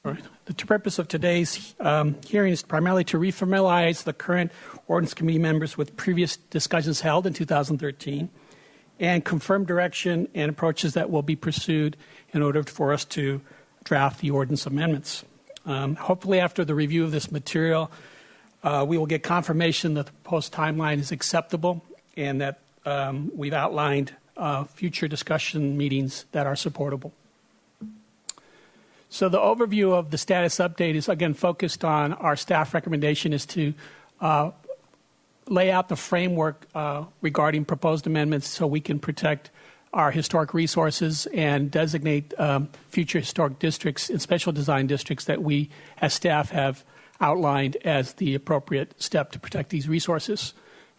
All right. The purpose of today's hearing is primarily to refamiliarize the current Ordinance Committee members with previous discussions held in 2013 and confirm direction and approaches that will be pursued in order for us to draft the ordinance amendments. Hopefully, after the review of this material, we will get confirmation that the proposed timeline is acceptable and that we've outlined future discussion meetings that are supportable. So the overview of the status update is, again, focused on our staff recommendation is to lay out the framework regarding proposed amendments so we can protect our historic resources and designate future historic districts and special design districts that we as staff have outlined as the appropriate step to protect these resources.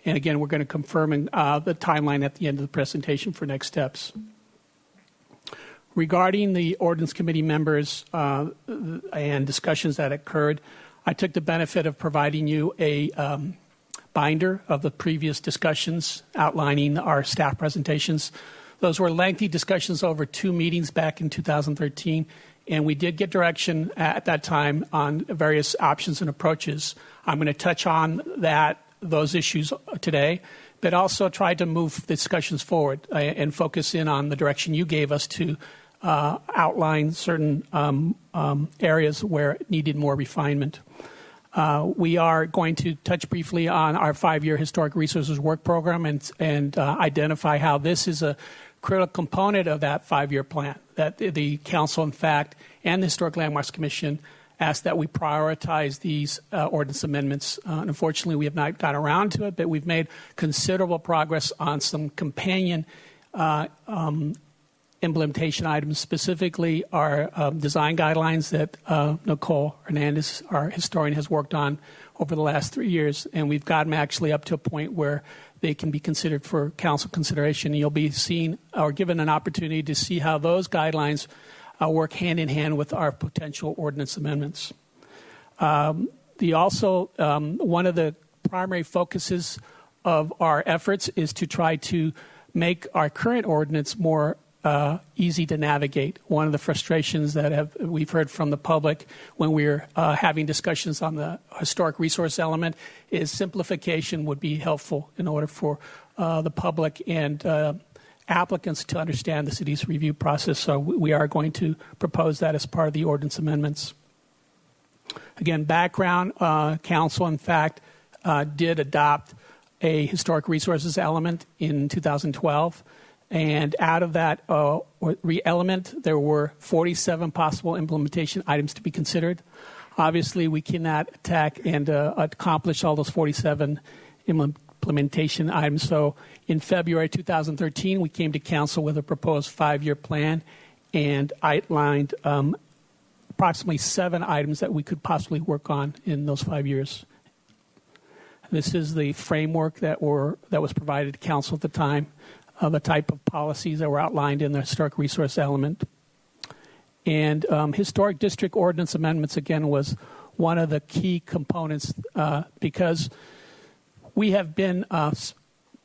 And again, we're going to confirm the timeline at the end of the presentation for next steps. Regarding the Ordinance Committee members and discussions that occurred, I took the benefit of providing you a binder of the previous discussions outlining our staff presentations. Those were lengthy discussions over 2 meetings back in 2013, and we did get direction at that time on various options and approaches. I'm going to touch on those issues today, but also try to move discussions forward and focus in on the direction you gave us to outline certain areas where it needed more refinement. We are going to touch briefly on our 5-year Historic Resources Work Program and identify how this is a critical component of that 5-year plan, that the Council, in fact, and the Historic Landmarks Commission asked that we prioritize these ordinance amendments. Unfortunately, we have not got around to it, but we've made considerable progress on some companion implementation items, specifically our design guidelines that Nicole Hernandez, our historian, has worked on over the last 3 years. And we've gotten actually up to a point where they can be considered for council consideration. You'll be seen or given an opportunity to see how those guidelines work hand in hand with our potential ordinance amendments. One of the primary focuses of our efforts is to try to make our current ordinance more easy to navigate. One of the frustrations that we've heard from the public when we're having discussions on the historic resource element is simplification would be helpful in order for the public and applicants to understand the city's review process. So we are going to propose that as part of the ordinance amendments. Again, background, council, in fact, did adopt a historic resources element in 2012. And out of that element, there were 47 possible implementation items to be considered. Obviously, we cannot attack and accomplish all those 47 implementation items. So in February 2013, we came to council with a proposed 5-year plan and outlined approximately 7 items that we could possibly work on in those 5 years. This is the framework that was provided to council at the time. The type of policies that were outlined in the historic resource element. And historic district ordinance amendments, again, was one of the key components because we have been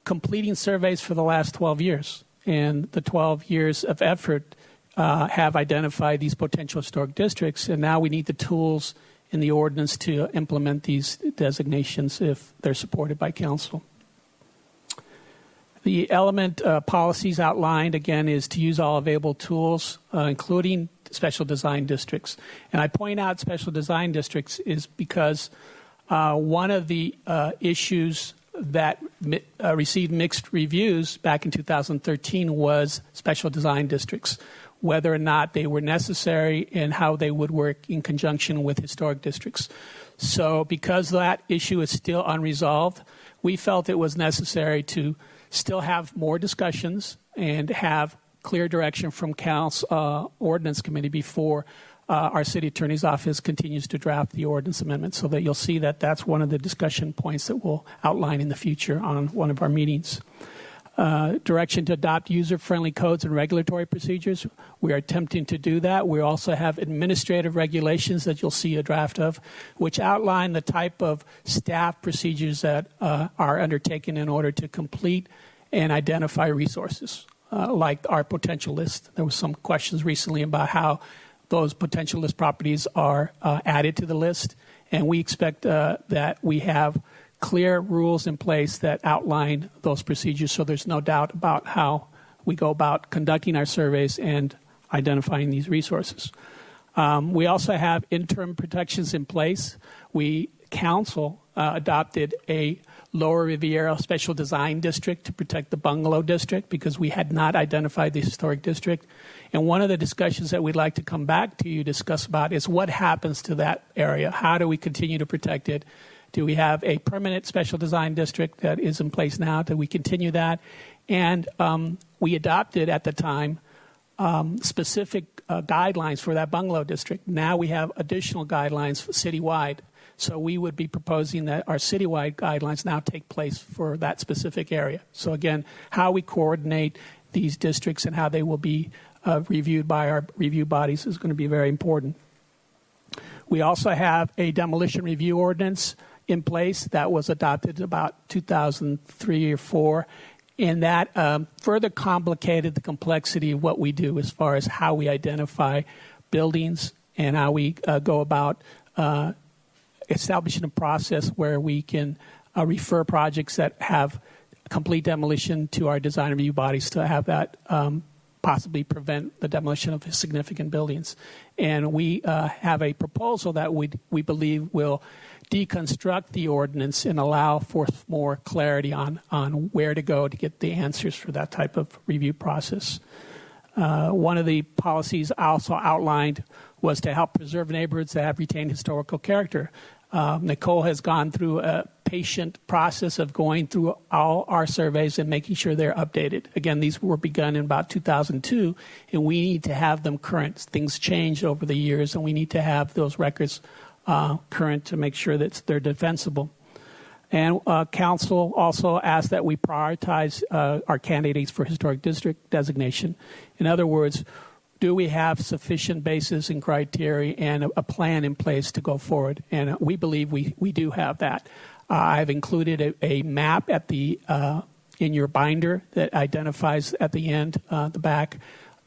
completing surveys for the last 12 years. And the 12 years of effort have identified these potential historic districts. And now we need the tools in the ordinance to implement these designations if they're supported by council. The element policies outlined, again, is to use all available tools, including special design districts. And I point out special design districts is because one of the issues that received mixed reviews back in 2013 was special design districts, whether or not they were necessary and how they would work in conjunction with historic districts. So because that issue is still unresolved, we felt it was necessary to still have more discussions and have clear direction from Council Ordinance Committee before our City Attorney's Office continues to draft the ordinance amendment, so that you'll see that that's one of the discussion points that we'll outline in the future on one of our meetings. Direction to adopt user-friendly codes and regulatory procedures. We are attempting to do that. We also have administrative regulations that you'll see a draft of, which outline the type of staff procedures that are undertaken in order to complete and identify resources, like our potential list. There was some questions recently about how those potential list properties are added to the list. And we expect that we have clear rules in place that outline those procedures, so there's no doubt about how we go about conducting our surveys and identifying these resources. We also have interim protections in place. Council adopted a Lower Riviera Special Design District to protect the bungalow district because we had not identified the historic district. And one of the discussions that we'd like to come back to you discuss about is what happens to that area. How do we continue to protect it? Do we have a permanent special design district that is in place now? Do we continue that? And we adopted at the time specific guidelines for that bungalow district. Now we have additional guidelines citywide. So we would be proposing that our citywide guidelines now take place for that specific area. So again, how we coordinate these districts and how they will be reviewed by our review bodies is going to be very important. We also have a demolition review ordinance in place that was adopted about 2003 or 4. And that further complicated the complexity of what we do as far as how we identify buildings and how we go about establishing a process where we can refer projects that have complete demolition to our design review bodies to have that possibly prevent the demolition of significant buildings. And we have a proposal that we believe will deconstruct the ordinance and allow for more clarity on where to go to get the answers for that type of review process. One of the policies also outlined was to help preserve neighborhoods that have retained historical character. Nicole has gone through a patient process of going through all our surveys and making sure they're updated. Again, these were begun in about 2002, and we need to have them current. Things changed over the years, and we need to have those records current to make sure that they're defensible. And council also asked that we prioritize our candidates for historic district designation. In other words, do we have sufficient basis and criteria and a plan in place to go forward? And we believe we do have that. I've included a map at the in your binder that identifies at the end, the back,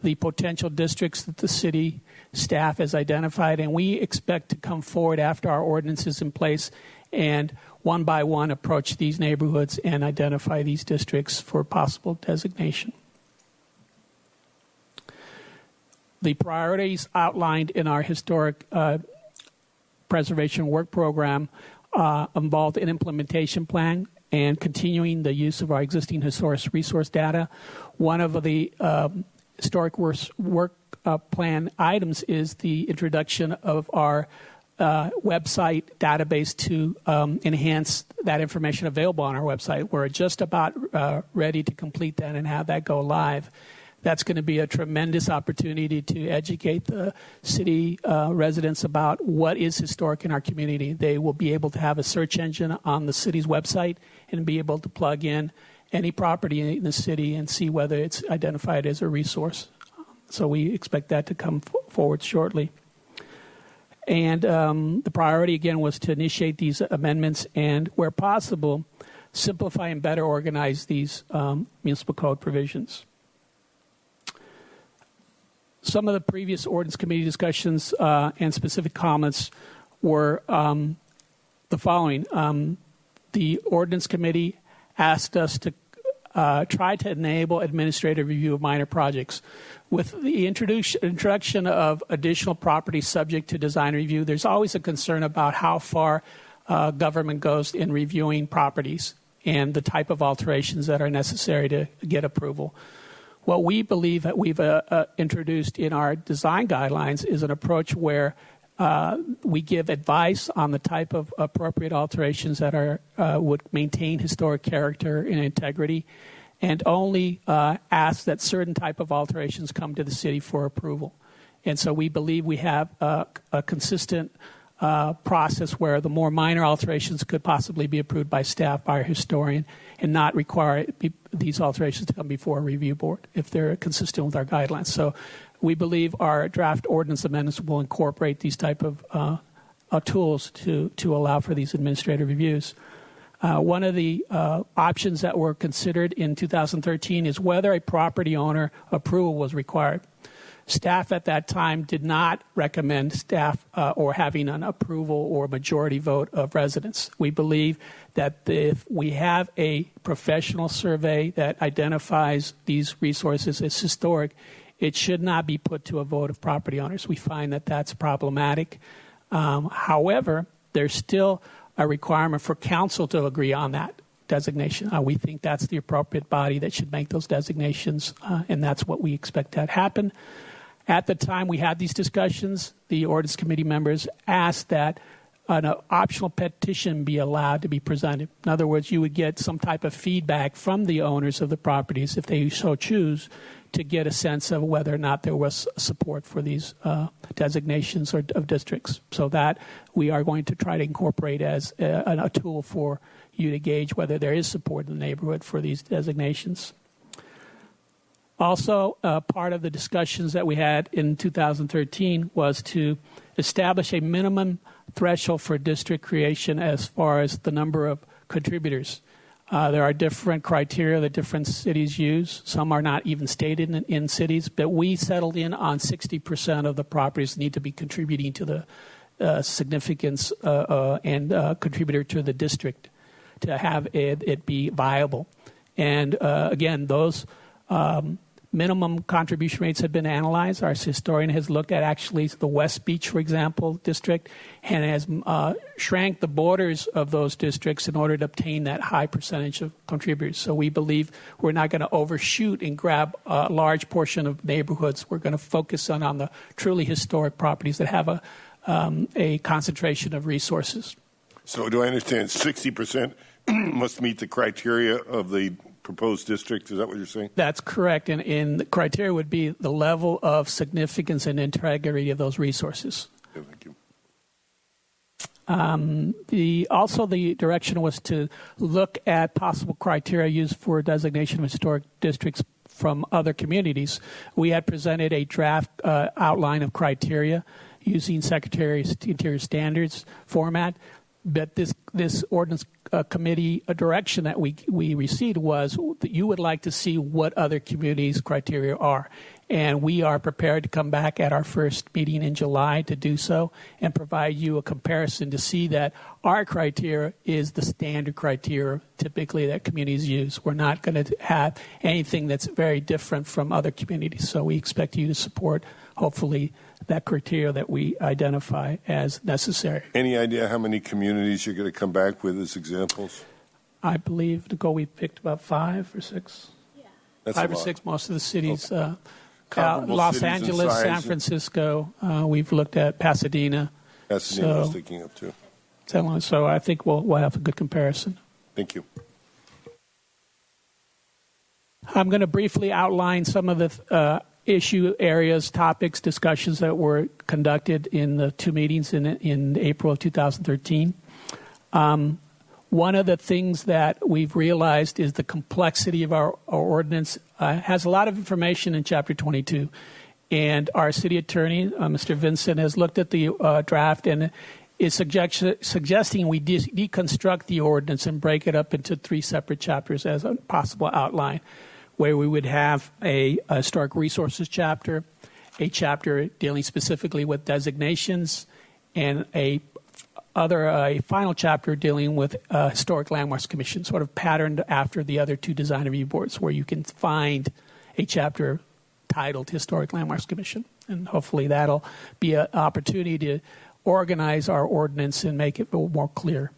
the potential districts that the city staff has identified, and we expect to come forward after our ordinance is in place and one by one approach these neighborhoods and identify these districts for possible designation. The priorities outlined in our historic preservation work program involved an implementation plan and continuing the use of our existing historic resource data. One of the historic work plan items is the introduction of our website database to enhance that information available on our website. We're just about ready to complete that and have that go live. That's going to be a tremendous opportunity to educate the city residents about what is historic in our community. They will be able to have a search engine on the city's website and be able to plug in any property in the city and see whether it's identified as a resource. So we expect that to come forward shortly. And the priority, again, was to initiate these amendments and, where possible, simplify and better organize these municipal code provisions. Some of the previous ordinance committee discussions and specific comments were the following. The ordinance committee asked us to try to enable administrative review of minor projects. With the introduction of additional properties subject to design review, there's always a concern about how far government goes in reviewing properties and the type of alterations that are necessary to get approval. What we believe that we've introduced in our design guidelines is an approach where we give advice on the type of appropriate alterations that would maintain historic character and integrity, and only ask that certain type of alterations come to the city for approval. And so we believe we have a consistent process where the more minor alterations could possibly be approved by staff, by a historian, and not require these alterations to come before a review board if they're consistent with our guidelines. So we believe our draft ordinance amendments will incorporate these type of tools to allow for these administrative reviews. One of the options that were considered in 2013 is whether a property owner approval was required. Staff at that time did not recommend staff or having an approval or majority vote of residents. We believe that if we have a professional survey that identifies these resources as historic, it should not be put to a vote of property owners. We find that that's problematic. However, there's still a requirement for council to agree on that designation. We think that's the appropriate body that should make those designations, and that's what we expect to happen. At the time we had these discussions, the ordinance committee members asked that an optional petition be allowed to be presented. In other words, you would get some type of feedback from the owners of the properties, if they so choose, to get a sense of whether or not there was support for these designations of districts. So that we are going to try to incorporate as a tool for you to gauge whether there is support in the neighborhood for these designations. Also, part of the discussions that we had in 2013 was to establish a minimum threshold for district creation as far as the number of contributors. There are different criteria that different cities use. Some are not even stated in cities, but we settled in on 60% of the properties need to be contributing to the significance and contributor to the district to have it be viable. And again, those minimum contribution rates have been analyzed. Our historian has looked at actually the West Beach, for example, district, and has shrank the borders of those districts in order to obtain that high percentage of contributors. So we believe we're not going to overshoot and grab a large portion of neighborhoods. We're going to focus on the truly historic properties that have a concentration of resources. So do I understand 60% must meet the criteria of the proposed district? Is that what you're saying? That's correct. And the criteria would be the level of significance and integrity of those resources. Yeah, thank you. Also, the direction was to look at possible criteria used for designation of historic districts from other communities. We had presented a draft outline of criteria using Secretary of Interior standards format. But this ordinance committee direction that we received was that you would like to see what other communities' criteria are. And we are prepared to come back at our first meeting in July to do so and provide you a comparison to see that our criteria is the standard criteria typically that communities use. We're not going to have anything that's very different from other communities. So we expect you to support, hopefully, that criteria that we identify as necessary. Any idea how many communities you're going to come back with as examples? I believe we picked about 5 or 6. Yeah. That's 5 or 6, most of the cities. Okay. Los Angeles, San Francisco. We've looked at Pasadena. Pasadena I was thinking of too. So I think we'll have a good comparison. Thank you. I'm going to briefly outline some of the issue areas, topics, discussions that were conducted in the 2 meetings in April of 2013. One of the things that we've realized is the complexity of our ordinance has a lot of information in Chapter 22. And our city attorney, Mr. Vincent, has looked at the draft and is suggesting we deconstruct the ordinance and break it up into 3 separate chapters as a possible outline, where we would have a historic resources chapter, a chapter dealing specifically with designations, and a final chapter dealing with Historic Landmarks Commission, sort of patterned after the other 2 design review boards, where you can find a chapter titled Historic Landmarks Commission. And hopefully that'll be an opportunity to organize our ordinance and make it a little more clear.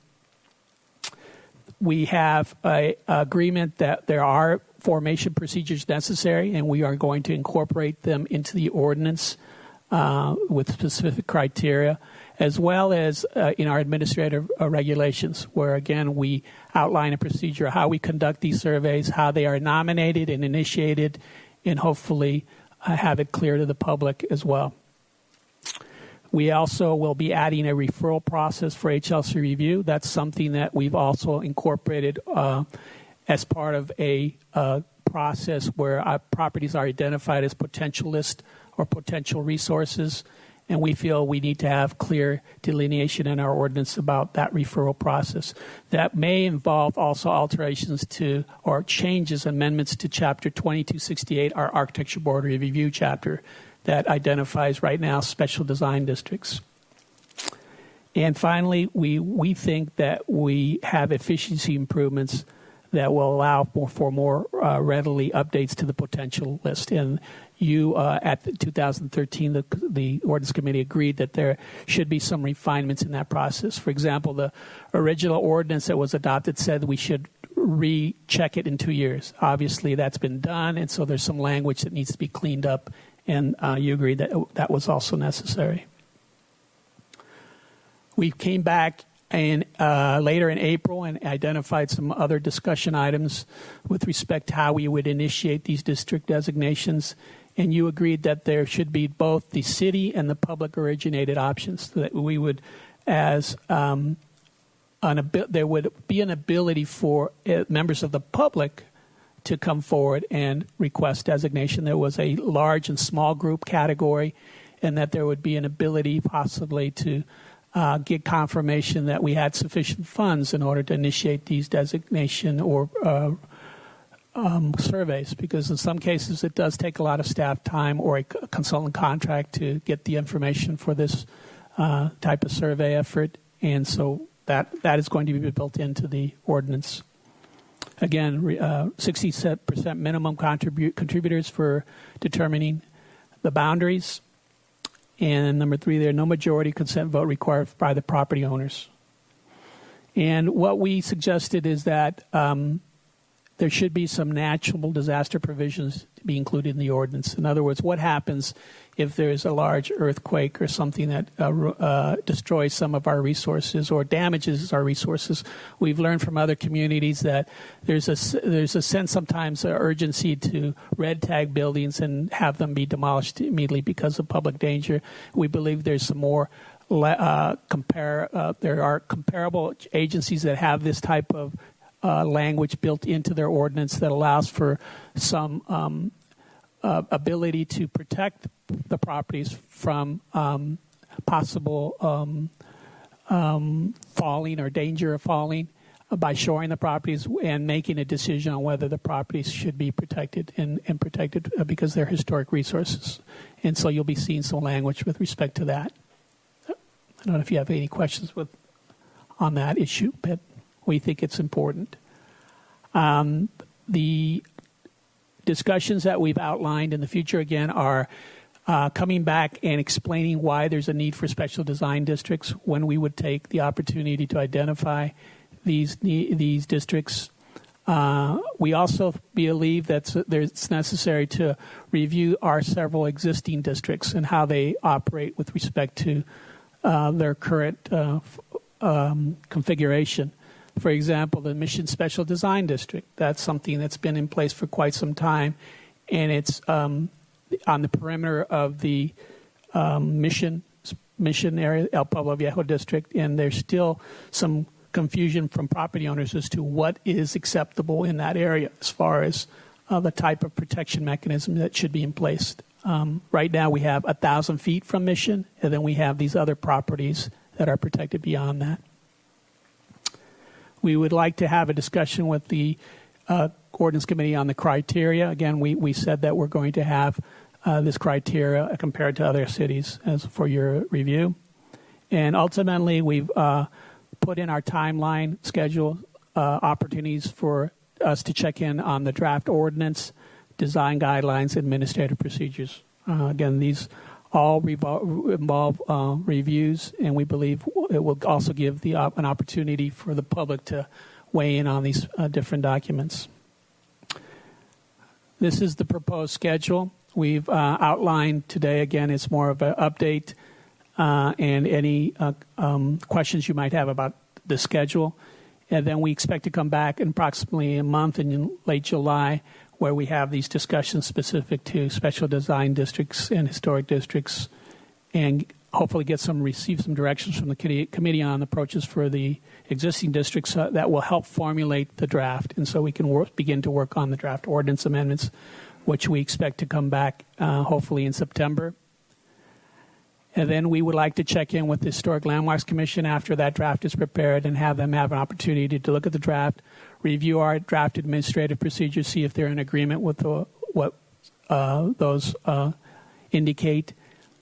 We have an agreement that there are formation procedures necessary, and we are going to incorporate them into the ordinance with specific criteria, as well as in our administrative regulations, where, again, we outline a procedure, how we conduct these surveys, how they are nominated and initiated, and hopefully have it clear to the public as well. We also will be adding a referral process for HLC review. That's something that we've also incorporated as part of a process where our properties are identified as potential list or potential resources, and we feel we need to have clear delineation in our ordinance about that referral process. That may involve also alterations to or changes, amendments to Chapter 2268, our Architecture Board Review chapter, that identifies right now special design districts. And finally, we think that we have efficiency improvements that will allow for more readily updates to the potential list. And you, at the 2013, the Ordinance Committee agreed that there should be some refinements in that process. For example, the original ordinance that was adopted said we should recheck it in 2 years. Obviously, that's been done, and so there's some language that needs to be cleaned up, and you agreed that that was also necessary. We came back later in April and identified some other discussion items with respect to how we would initiate these district designations. And you agreed that there should be both the city and the public originated options, so that we would, there would be an ability for members of the public to come forward and request designation. There was a large and small group category, and that there would be an ability possibly to get confirmation that we had sufficient funds in order to initiate these designation or surveys, because in some cases it does take a lot of staff time or a consultant contract to get the information for this type of survey effort, and so that is going to be built into the ordinance. Again, 60% minimum contributors for determining the boundaries. And number 3 there, no majority consent vote required by the property owners. And what we suggested is that there should be some natural disaster provisions to be included in the ordinance. In other words, what happens if there's a large earthquake or something that destroys some of our resources or damages our resources? We've learned from other communities that there's a sense sometimes of urgency to red tag buildings and have them be demolished immediately because of public danger. We believe there's some more there are comparable agencies that have this type of language built into their ordinance that allows for some ability to protect the properties from possible falling or danger of falling by shoring the properties and making a decision on whether the properties should be protected and protected because they're historic resources. And so you'll be seeing some language with respect to that. I don't know if you have any questions on that issue, but we think it's important. The discussions that we've outlined in the future, again, are coming back and explaining why there's a need for special design districts, when we would take the opportunity to identify these districts. We also believe that it's necessary to review our several existing districts and how they operate with respect to their current configuration. For example, the Mission Special Design District, that's something that's been in place for quite some time, and it's on the perimeter of the Mission area, El Pueblo Viejo District, and there's still some confusion from property owners as to what is acceptable in that area as far as the type of protection mechanism that should be in place. Right now we have 1,000 feet from Mission, and then we have these other properties that are protected beyond that. We would like to have a discussion with the Ordinance Committee on the criteria. Again, we said that we're going to have this criteria compared to other cities as for your review. And ultimately, we've put in our timeline schedule opportunities for us to check in on the draft ordinance, design guidelines, administrative procedures. Again, these all involve reviews, and we believe it will also give an opportunity for the public to weigh in on these different documents. This is the proposed schedule. We've outlined today, again, it's more of an update and any questions you might have about the schedule. And then we expect to come back in approximately a month in late July, where we have these discussions specific to special design districts and historic districts, and hopefully receive some directions from the committee on approaches for the existing districts that will help formulate the draft. And so we can begin to work on the draft ordinance amendments, which we expect to come back hopefully in September. And then we would like to check in with the Historic Landmarks Commission after that draft is prepared and have them have an opportunity to look at the draft, review our draft administrative procedures, see if they're in agreement with what those indicate,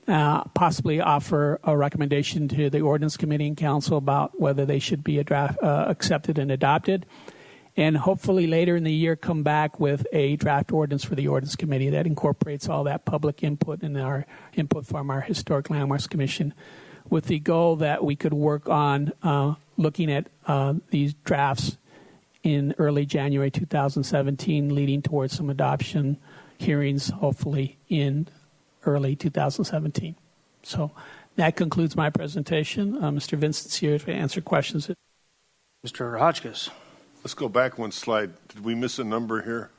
possibly offer a recommendation to the Ordinance Committee and Council about whether they should be accepted and adopted. And hopefully later in the year come back with a draft ordinance for the Ordinance Committee that incorporates all that public input and our input from our Historic Landmarks Commission, with the goal that we could work on looking at these drafts in early January 2017, leading towards some adoption hearings, hopefully in early 2017. So that concludes my presentation. Mr. Vincent's here to answer questions. Mr. Hotchkiss. Let's go back one slide. Did we miss a number here?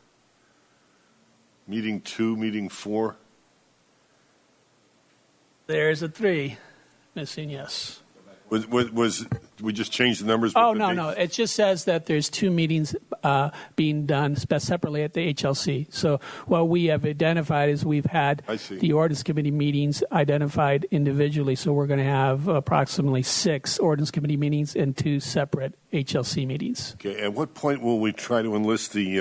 Meeting 2, meeting 4? There's a 3 missing, yes. We just changed the numbers? Oh, no. It just says that there's 2 meetings being done separately at the HLC. So what we have identified is we've had the Ordinance Committee meetings identified individually. So we're going to have approximately 6 Ordinance Committee meetings and 2 separate HLC meetings. Okay. At what point will we try to enlist the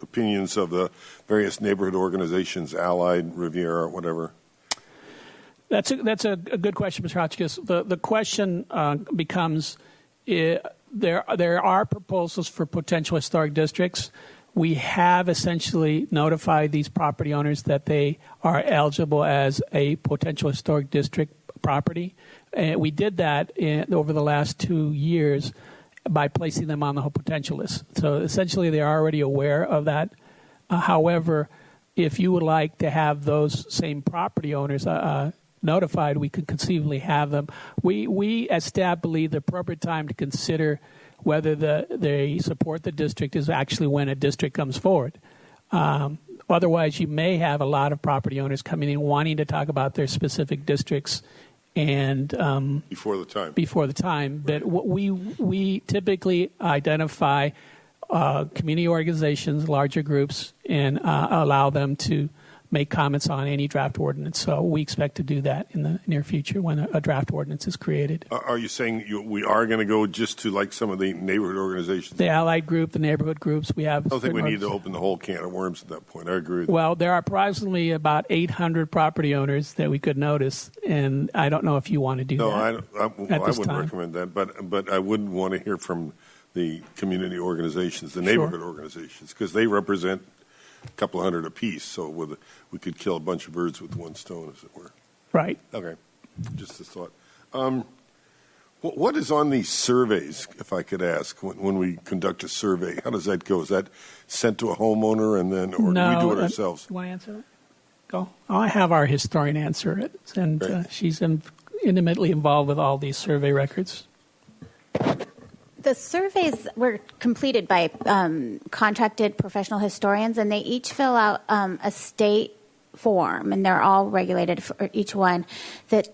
opinions of the various neighborhood organizations, Allied, Riviera, whatever? That's a good question, Mr. Hotchkiss. The question becomes, there are proposals for potential historic districts. We have essentially notified these property owners that they are eligible as a potential historic district property. And we did that over the last 2 years by placing them on the potential list. So essentially they're already aware of that. However, if you would like to have those same property owners notified, we could conceivably have them. We as staff believe the appropriate time to consider whether they support the district is actually when a district comes forward. Otherwise, you may have a lot of property owners coming in wanting to talk about their specific districts and before the time. But we typically identify community organizations, larger groups, and allow them to make comments on any draft ordinance. So we expect to do that in the near future when a draft ordinance is created. Are you saying we are going to go just to like some of the neighborhood organizations? The Allied group, the neighborhood groups, we have. I don't think we need to open the whole can of worms at that point. I agree with you. Well, there are approximately about 800 property owners that we could notice, and I don't know if you want to do that. No, I wouldn't recommend that, but I wouldn't want to hear from the community organizations, the neighborhood organizations, because they represent a couple of hundred apiece, so we could kill a bunch of birds with one stone, as it were. Right. Okay. Just a thought. What is on these surveys, if I could ask, when we conduct a survey? How does that go? Is that sent to a homeowner or do we do it ourselves? You want to answer that? Go. I have our historian answer it, and she's intimately involved with all these survey records. The surveys were completed by contracted professional historians, and they each fill out a state form, and they're all regulated for each one, that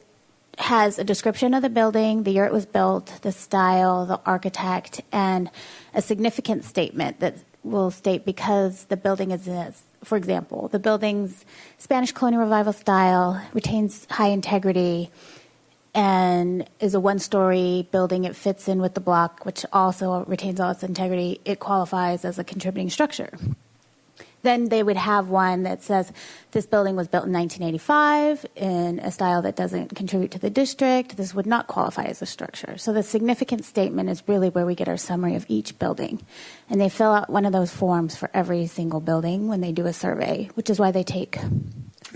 has a description of the building, the year it was built, the style, the architect, and a significant statement that will state because the building is, for example, the building's Spanish colonial revival style, retains high integrity, and is a one-story building. It fits in with the block, which also retains all its integrity. It qualifies as a contributing structure. Then they would have one that says this building was built in 1985 in a style that doesn't contribute to the district. This would not qualify as a structure. So the significant statement is really where we get our summary of each building. And they fill out one of those forms for every single building when they do a survey, which is why they take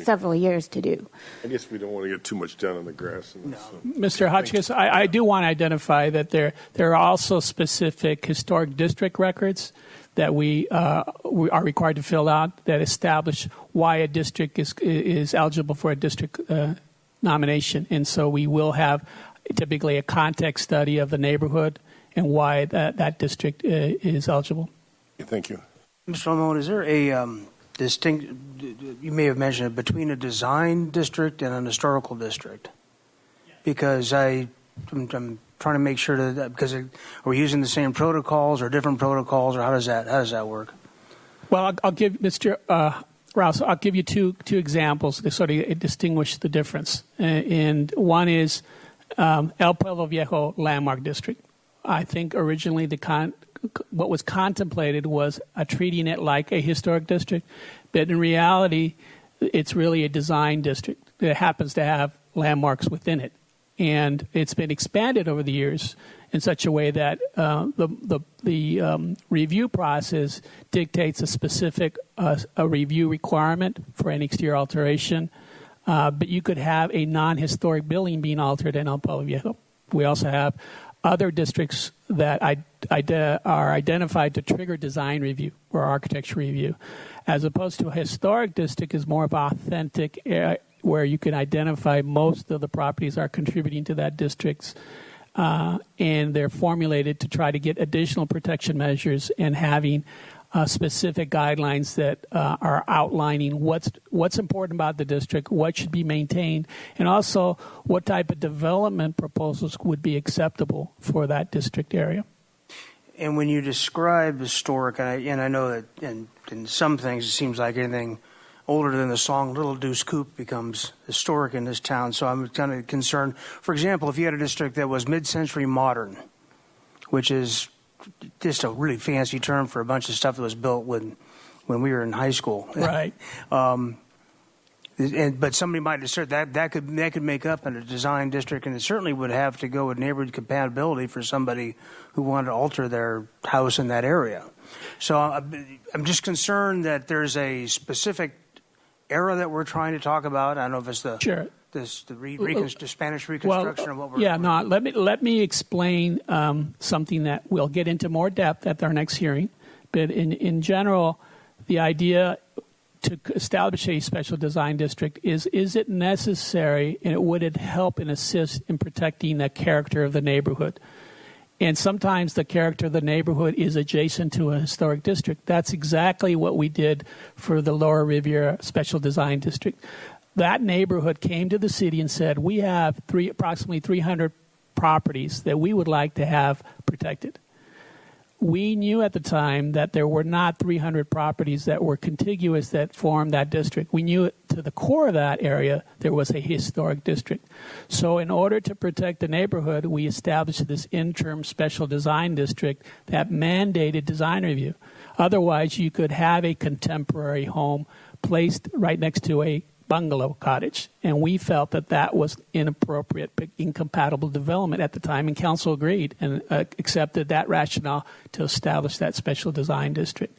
several years to do. I guess we don't want to get too much down on the grass. No. Mr. Hotchkiss, I do want to identify that there are also specific historic district records that we are required to fill out that establish why a district is eligible for a district nomination. And so we will have typically a context study of the neighborhood and why that district is eligible. Thank you. Mr. Lamone, is there a distinct, you may have mentioned it, between a design district and an historical district? Because I'm trying to make sure that because are we using the same protocols or different protocols, or how does that work? Well, I'll give Mr. Rouse. I'll give you two examples to sort of distinguish the difference. And one is El Pueblo Viejo Landmark District. I think originally what was contemplated was treating it like a historic district, but in reality, it's really a design district that happens to have landmarks within it. And it's been expanded over the years in such a way that the review process dictates a specific a review requirement for any exterior alteration. But you could have a non-historic building being altered in El Pueblo Viejo. We also have other districts that are identified to trigger design review or architecture review, as opposed to a historic district is more of authentic where you can identify most of the properties are contributing to that district's and they're formulated to try to get additional protection measures and having specific guidelines that are outlining what's important about the district, what should be maintained, and also what type of development proposals would be acceptable for that district area. And when you describe historic, and I know that in some things it seems like anything older than the song Little Deuce Coupe becomes historic in this town, so I'm kind of concerned. For example, if you had a district that was mid-century modern, which is just a really fancy term for a bunch of stuff that was built when we were in high school. Right. But somebody might assert that could make up in a design district, and it certainly would have to go with neighborhood compatibility for somebody who wanted to alter their house in that area. So I'm just concerned that there's a specific era that we're trying to talk about. I don't know if it's the Sure. the Spanish Reconstruction or what we're let me explain something that we'll get into more depth at our next hearing. But in general, the idea to establish a special design district is it necessary and would it help and assist in protecting the character of the neighborhood? And sometimes the character of the neighborhood is adjacent to a historic district. That's exactly what we did for the Lower Riviera Special Design District. That neighborhood came to the city and said, we have approximately 300 properties that we would like to have protected. We knew at the time that there were not 300 properties that were contiguous that formed that district. We knew to the core of that area there was a historic district. So in order to protect the neighborhood, we established this interim special design district that mandated design review. Otherwise, you could have a contemporary home placed right next to a bungalow cottage, and we felt that that was inappropriate, incompatible development at the time, and council agreed and accepted that rationale to establish that special design district.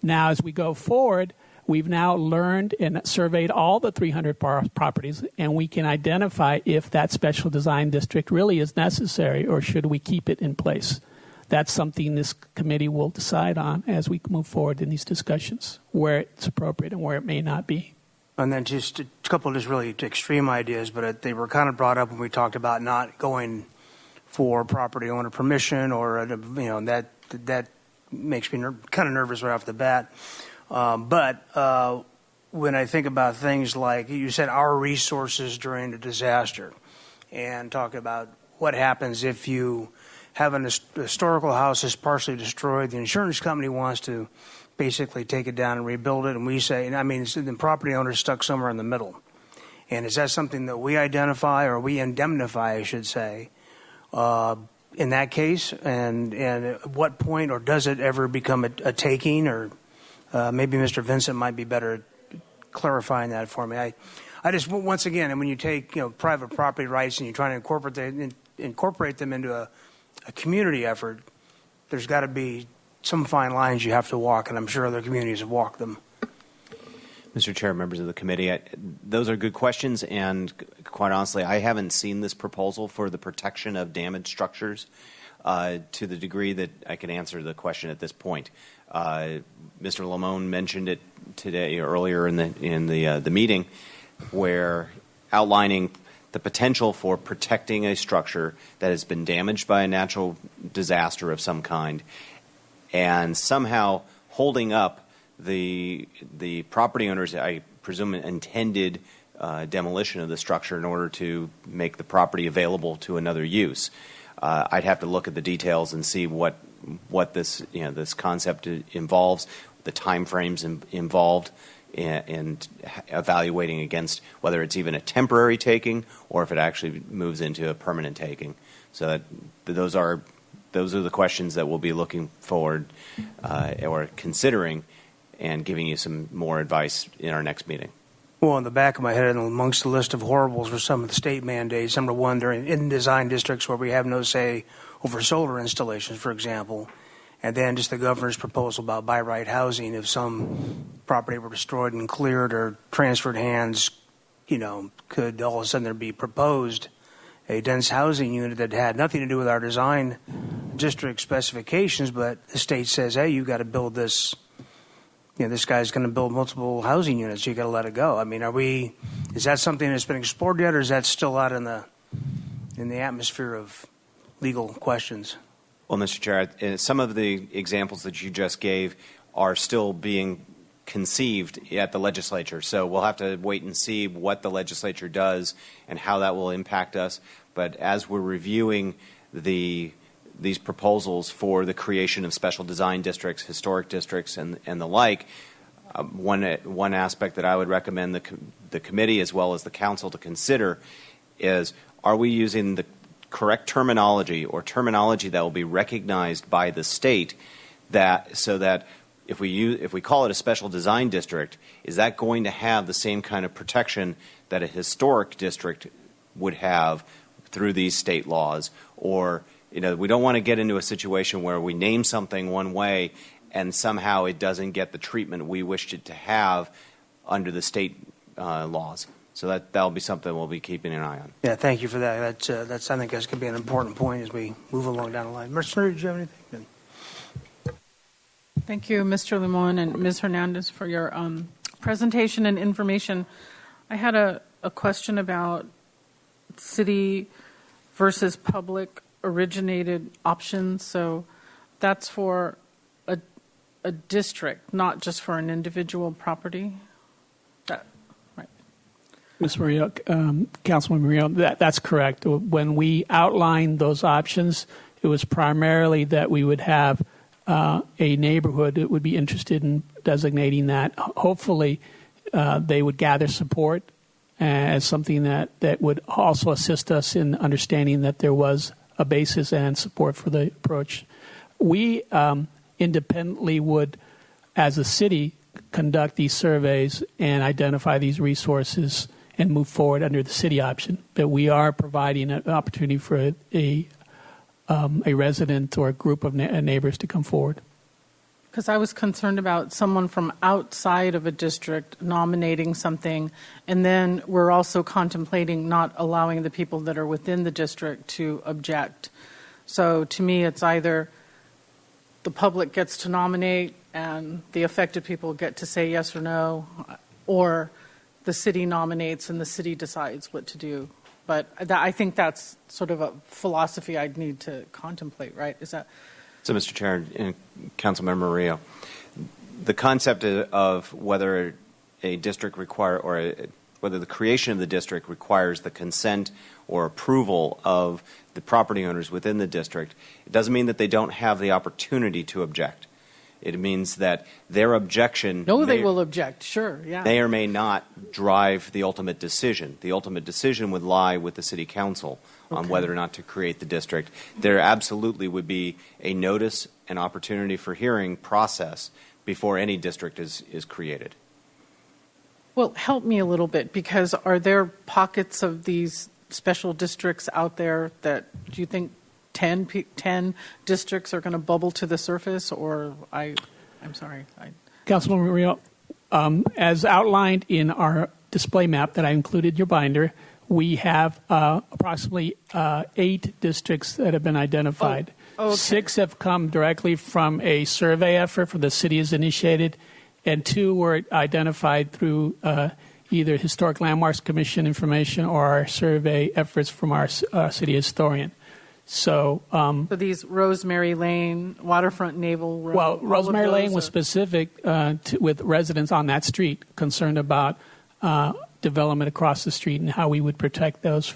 Now, as we go forward, we've now learned and surveyed all the 300 properties, and we can identify if that special design district really is necessary or should we keep it in place. That's something this committee will decide on as we move forward in these discussions, where it's appropriate and where it may not be. And then just a couple of just really extreme ideas, but they were kind of brought up when we talked about not going for property owner permission, or that makes me kind of nervous right off the bat. But when I think about things like you said, our resources during a disaster, and talk about what happens if you have an historical house that's partially destroyed, the insurance company wants to basically take it down and rebuild it, and we say, the property owner is stuck somewhere in the middle. And is that something that we identify, or we indemnify, I should say, in that case? And at what point, or does it ever become a taking? Or maybe Mr. Vincent might be better at clarifying that for me. I just, once again, and when you take private property rights and you try to incorporate them into a community effort, there's got to be some fine lines you have to walk, and I'm sure other communities have walked them. Mr. Chair, members of the committee, those are good questions, and quite honestly, I haven't seen this proposal for the protection of damaged structures to the degree that I can answer the question at this point. Mr. Lamone mentioned it today earlier in the meeting, where outlining the potential for protecting a structure that has been damaged by a natural disaster of some kind, and somehow holding up the property owners, I presume, intended demolition of the structure in order to make the property available to another use. I'd have to look at the details and see what this this concept involves, the time frames involved, and evaluating against whether it's even a temporary taking or if it actually moves into a permanent taking. So those are the questions that we'll be looking forward or considering and giving you some more advice in our next meeting. Well, in the back of my head, and amongst the list of horribles were some of the state mandates. Number one, they're in design districts where we have no say over solar installations, for example. And then just the governor's proposal about by right housing. If some property were destroyed and cleared or transferred hands, could all of a sudden there be proposed a dense housing unit that had nothing to do with our design district specifications, but the state says, hey, you've got to build this. This guy's going to build multiple housing units. You got to let it go. I mean, is that something that's been explored yet, or is that still out in the atmosphere of legal questions? Well, Mr. Chair, some of the examples that you just gave are still being conceived at the legislature. So we'll have to wait and see what the legislature does and how that will impact us. But as we're reviewing these proposals for the creation of special design districts, historic districts, and the like, one aspect that I would recommend the committee as well as the council to consider is, are we using the correct terminology or terminology that will be recognized by the state, so that if we call it a special design district, is that going to have the same kind of protection that a historic district would have through these state laws? Or we don't want to get into a situation where we name something one way and somehow it doesn't get the treatment we wished it to have under the state laws. So that'll be something we'll be keeping an eye on. Yeah, thank you for that. That's I think that's going to be an important point as we move along down the line. Mr. Did you have anything? Thank you, Mr. Limon and Ms. Hernandez, for your presentation and information. I had a question about city versus public originated options. So that's for a district, not just for an individual property. Right. Ms. Murillo, Councilman Murillo, that's correct. When we outlined those options, it was primarily that we would have a neighborhood that would be interested in designating that. Hopefully, they would gather support as something that would also assist us in understanding that there was a basis and support for the approach. We independently would, as a city, conduct these surveys and identify these resources and move forward under the city option. But we are providing an opportunity for a resident or a group of neighbors to come forward. Because I was concerned about someone from outside of a district nominating something, and then we're also contemplating not allowing the people that are within the district to object. So to me, it's either the public gets to nominate and the affected people get to say yes or no, or the city nominates and the city decides what to do. But I think that's sort of a philosophy I'd need to contemplate, right? Is that? So, Mr. Chair and Councilmember Rio, the concept of whether a district whether the creation of the district requires the consent or approval of the property owners within the district, it doesn't mean that they don't have the opportunity to object. It means that their objection they will object, sure, yeah. May or may not drive the ultimate decision. The ultimate decision would lie with the city council on whether or not to create the district. There absolutely would be a notice and opportunity for hearing process before any district is created. Well, help me a little bit, because are there pockets of these special districts out there that, do you think 10 districts are going to bubble to the surface, or I'm sorry. Councilman Murillo, as outlined in our display map that I included in your binder, we have approximately 8 districts that have been identified. Oh, okay. 6 have come directly from a survey effort for the city has initiated, and 2 were identified through either Historic Landmarks Commission information or our survey efforts from our city historian. So these Rosemary Lane, Waterfront Naval Road. Well, Rosemary Lane was specific with residents on that street concerned about development across the street and how we would protect those.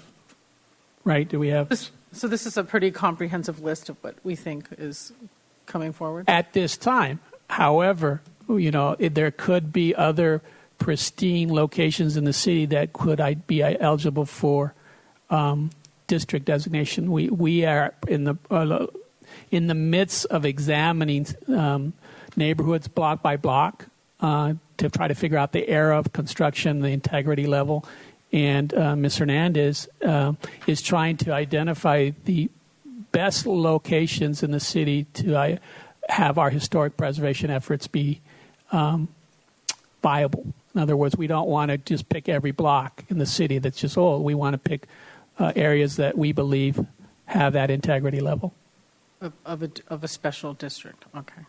Right? Do we have? So this is a pretty comprehensive list of what we think is coming forward at this time. However, there could be other pristine locations in the city that could be eligible for district designation. We are in the midst of examining neighborhoods block by block to to try to figure out the era of construction, the integrity level. And Ms. Hernandez is trying to identify the best locations in the city to have our historic preservation efforts be viable. In other words, we don't want to just pick every block in the city that's just old. We want to pick areas that we believe have that integrity level. Of a special district. Okay.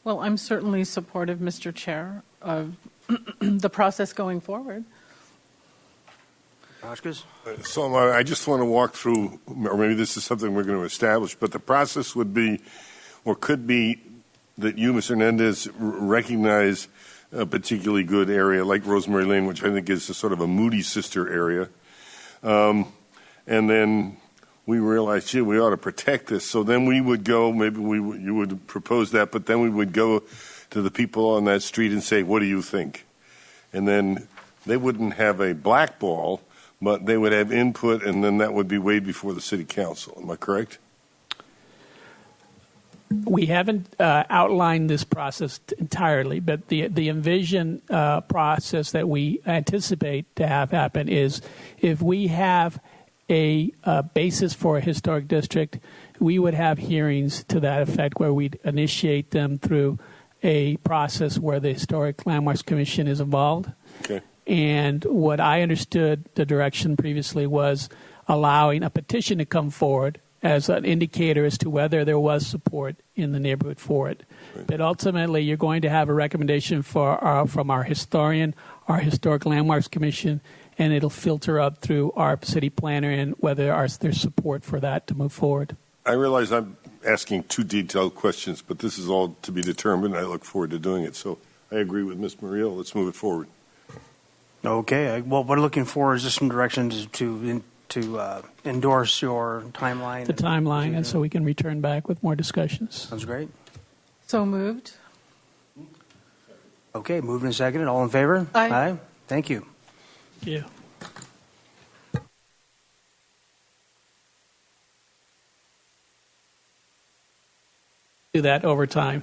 Well, I'm certainly supportive, Mr. Chair, of the process going forward. Vasquez? So I just want to walk through, or maybe this is something we're going to establish, but the process would be, or could be, that you, Mr. Hernandez, recognize a particularly good area like Rosemary Lane, which I think is a sort of a Moody sister area. And then we realized, gee, we ought to protect this. So then we would go, maybe you would propose that, but then we would go to the people on that street and say, what do you think? And then they wouldn't have a blackball, but they would have input, and then that would be weighed before the city council. Am I correct? We haven't outlined this process entirely, but the envision process that we anticipate to have happen is if we have a basis for a historic district, we would have hearings to that effect where we'd initiate them through a process where the Historic Landmarks Commission is involved. Okay. And what I understood the direction previously was allowing a petition to come forward as an indicator as to whether there was support in the neighborhood for it. Right. But ultimately, you're going to have a recommendation from our historian, our Historic Landmarks Commission, and it'll filter up through our city planner and whether there's support for that to move forward. I realize I'm asking too detailed questions, but this is all to be determined. I look forward to doing it. So I agree with Ms. Murillo. Let's move it forward. Okay. Well, what we're looking for is just some directions to endorse your timeline. The timeline, and so we can return back with more discussions. Sounds great. So moved. Okay, moved and seconded. All in favor? Aye. Thank you. Thank you. Do that over time.